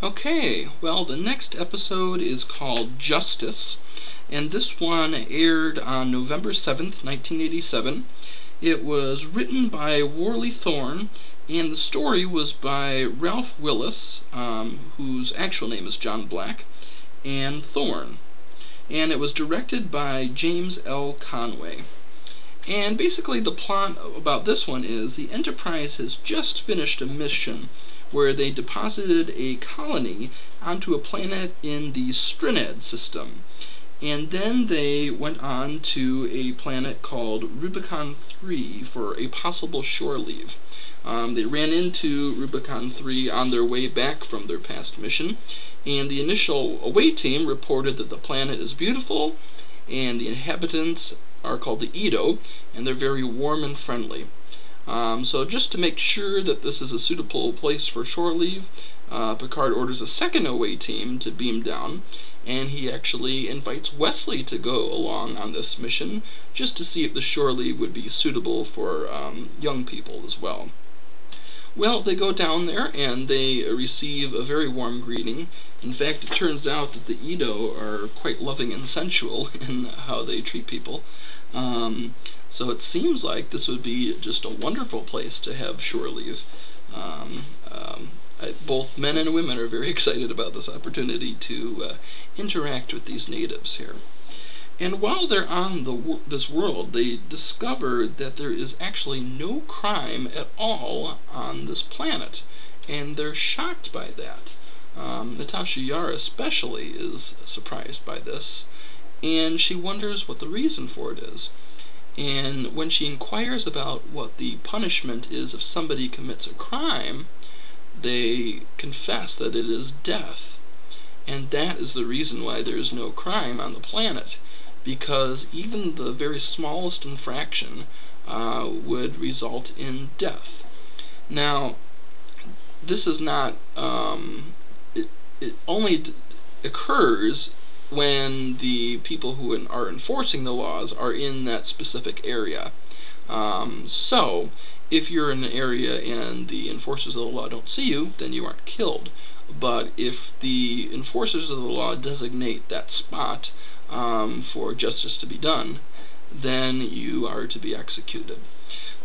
Okay, well, the next episode is called Justice, and this one aired on November 7th, 1987. It was written by Worley Thorne, and the story was by Ralph Willis, whose actual name is John Black, and Thorne. And it was directed by James L. Conway. And basically the plot about this one is the Enterprise has just finished a mission where they deposited a colony onto a planet in the Strinad system. And then they went on to a planet called Rubicon III for a possible shore leave. They ran into Rubicon III on their way back from their past mission, and the initial away team reported that the planet is beautiful, and the inhabitants are called the Edo, and they're very warm and friendly. So just to make sure that this is a suitable place for shore leave, Picard orders a second away team to beam down, and he actually invites Wesley to go along on this mission just to see if the shore leave would be suitable for young people as well. Well, they go down there and they receive a very warm greeting. In fact, it turns out that the Edo are quite loving and sensual in how they treat people. So it seems like this would be just a wonderful place to have shore leave. Both men and women are very excited about this opportunity to interact with these natives here. And while they're on this world, they discover that there is actually no crime at all on this planet, and they're shocked by that. Natasha Yar especially is surprised by this, and she wonders what the reason for it is. And when she inquires about what the punishment is if somebody commits a crime, they confess that it is death. And that is the reason why there is no crime on the planet, because even the very smallest infraction would result in death. Now, this is not, it only occurs when the people who are enforcing the laws are in that specific area. So, if you're in an area and the enforcers of the law don't see you, then you aren't killed. But if the enforcers of the law designate that spot for justice to be done, then you are to be executed.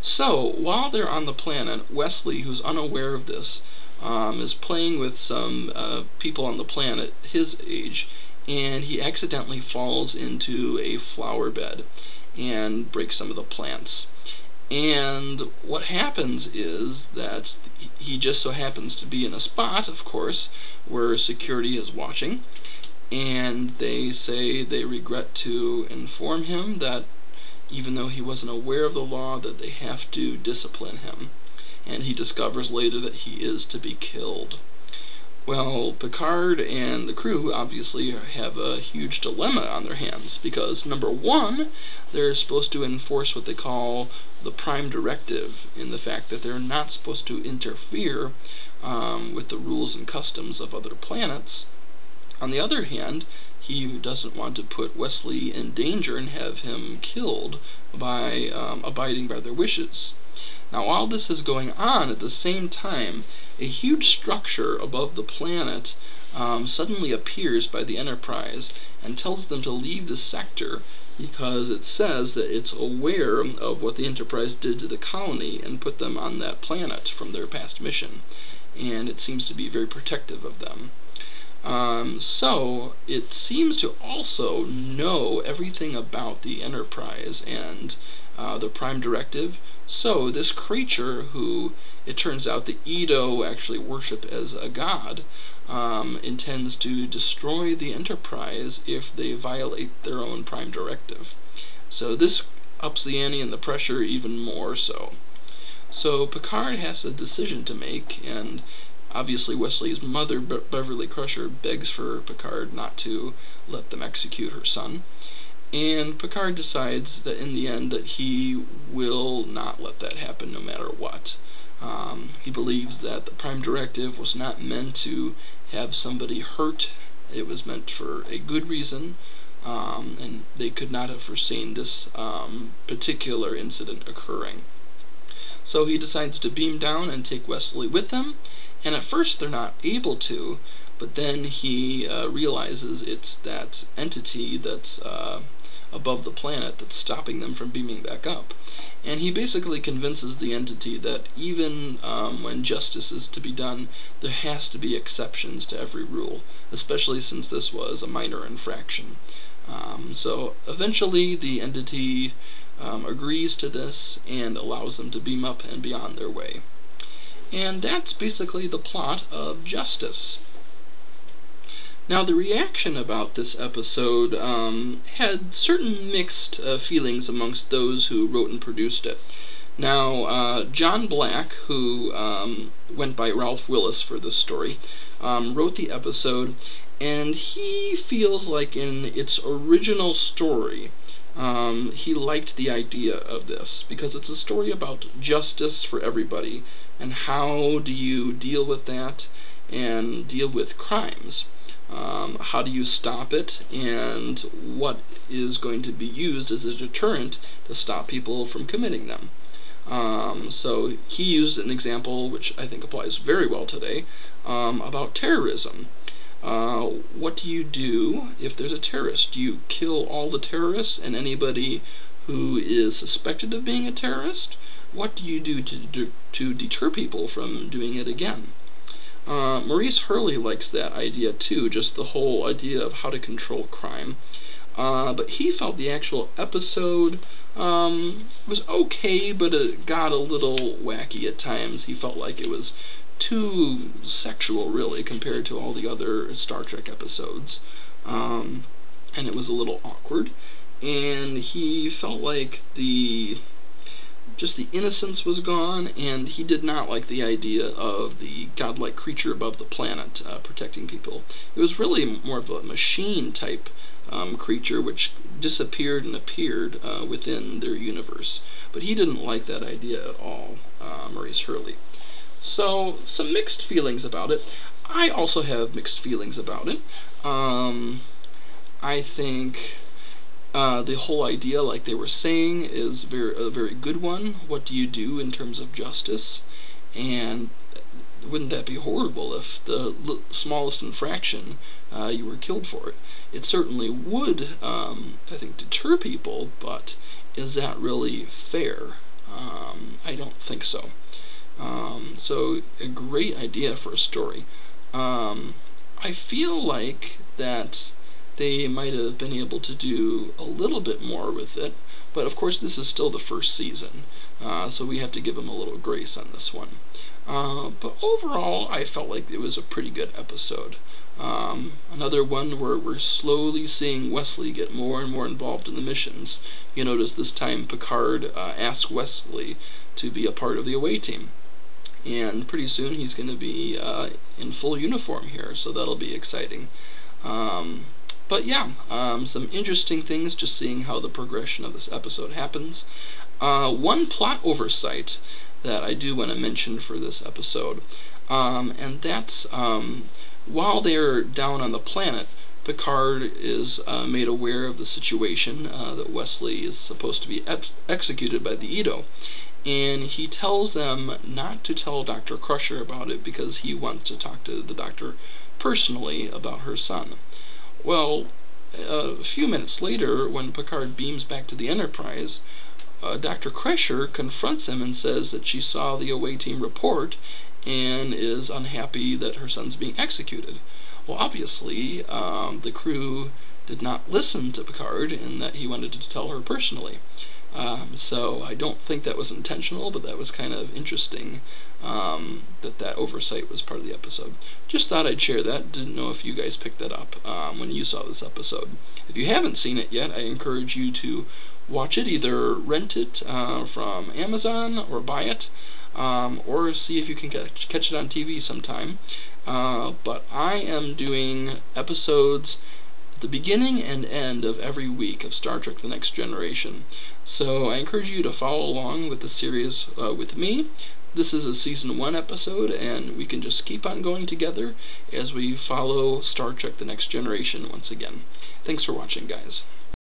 So, while they're on the planet, Wesley, who's unaware of this, is playing with some people on the planet his age, and he accidentally falls into a flower bed and breaks some of the plants. And what happens is that he just so happens to be in a spot, of course, where security is watching, and they say they regret to inform him that even though he wasn't aware of the law, that they have to discipline him. And he discovers later that he is to be killed. Well, Picard and the crew obviously have a huge dilemma on their hands, because number one, they're supposed to enforce what they call the Prime Directive, in the fact that they're not supposed to interfere with the rules and customs of other planets. On the other hand, he doesn't want to put Wesley in danger and have him killed by abiding by their wishes. Now, while this is going on, at the same time, a huge structure above the planet suddenly appears by the Enterprise and tells them to leave the sector, because it says that it's aware of what the Enterprise did to the colony and put them on that planet from their past mission, and it seems to be very protective of them. So it seems to also know everything about the Enterprise and the Prime Directive. So this creature, who it turns out the Edo actually worship as a god, intends to destroy the Enterprise if they violate their own Prime Directive. So this ups the ante and the pressure even more so. So Picard has a decision to make, and obviously Wesley's mother, Beverly Crusher, begs for Picard not to let them execute her son. And Picard decides that in the end that he will not let that happen no matter what. He believes that the Prime Directive was not meant to have somebody hurt. It was meant for a good reason, and they could not have foreseen this particular incident occurring. So he decides to beam down and take Wesley with him, and at first they're not able to, but then he realizes it's that entity that's above the planet that's stopping them from beaming back up. And he basically convinces the entity that even when justice is to be done, there has to be exceptions to every rule, especially since this was a minor infraction. So eventually the entity agrees to this and allows them to beam up and be on their way. And that's basically the plot of Justice. Now, the reaction about this episode had certain mixed feelings amongst those who wrote and produced it. Now, John Black, who went by Ralph Willis for this story, wrote the episode, and he feels like in its original story, he liked the idea of this, because it's a story about justice for everybody, and how do you deal with that, and deal with crimes. How do you stop it, and what is going to be used as a deterrent to stop people from committing them. So he used an example which I think applies very well today, about terrorism. What do you do if there's a terrorist? Do you kill all the terrorists and anybody who is suspected of being a terrorist? What do you do to deter people from doing it again? Maurice Hurley likes that idea too, just the whole idea of how to control crime. But he felt the actual episode was okay, but it got a little wacky at times. He felt like it was too sexual, really, compared to all the other Star Trek episodes. And it was a little awkward. And he felt like just the innocence was gone, and he did not like the idea of the godlike creature above the planet protecting people. It was really more of a machine-type creature which disappeared and appeared within their universe. But he didn't like that idea at all, Maurice Hurley. So, some mixed feelings about it. I also have mixed feelings about it. I think the whole idea, like they were saying, is a very good one. What do you do in terms of justice? And wouldn't that be horrible if the smallest infraction you were killed for it? It certainly would, I think, deter people, but is that really fair? I don't think so. So a great idea for a story. I feel like that they might have been able to do a little bit more with it, but of course this is still the first season, so we have to give them a little grace on this one. But overall, I felt like it was a pretty good episode. Another one where we're slowly seeing Wesley get more and more involved in the missions. You notice this time Picard asked Wesley to be a part of the away team. And pretty soon he's going to be in full uniform here, so that'll be exciting. But yeah, some interesting things, just seeing how the progression of this episode happens. One plot oversight that I do want to mention for this episode, and that's while they're down on the planet, Picard is made aware of the situation, that Wesley is supposed to be executed by the Edo. And he tells them not to tell Dr. Crusher about it because he wants to talk to the doctor personally about her son. Well, a few minutes later, when Picard beams back to the Enterprise, Dr. Crusher confronts him and says that she saw the away team report and is unhappy that her son's being executed. Well, obviously, the crew did not listen to Picard and that he wanted to tell her personally. So I don't think that was intentional, but that was kind of interesting, that oversight was part of the episode. Just thought I'd share that. Didn't know if you guys picked that up when you saw this episode. If you haven't seen it yet, I encourage you to watch it. Either rent it from Amazon or buy it, or see if you can catch it on TV sometime. But I am doing episodes at the beginning and end of every week of Star Trek The Next Generation. So I encourage you to follow along with the series with me. This is a Season 1 episode, and we can just keep on going together as we follow Star Trek The Next Generation once again. Thanks for watching, guys.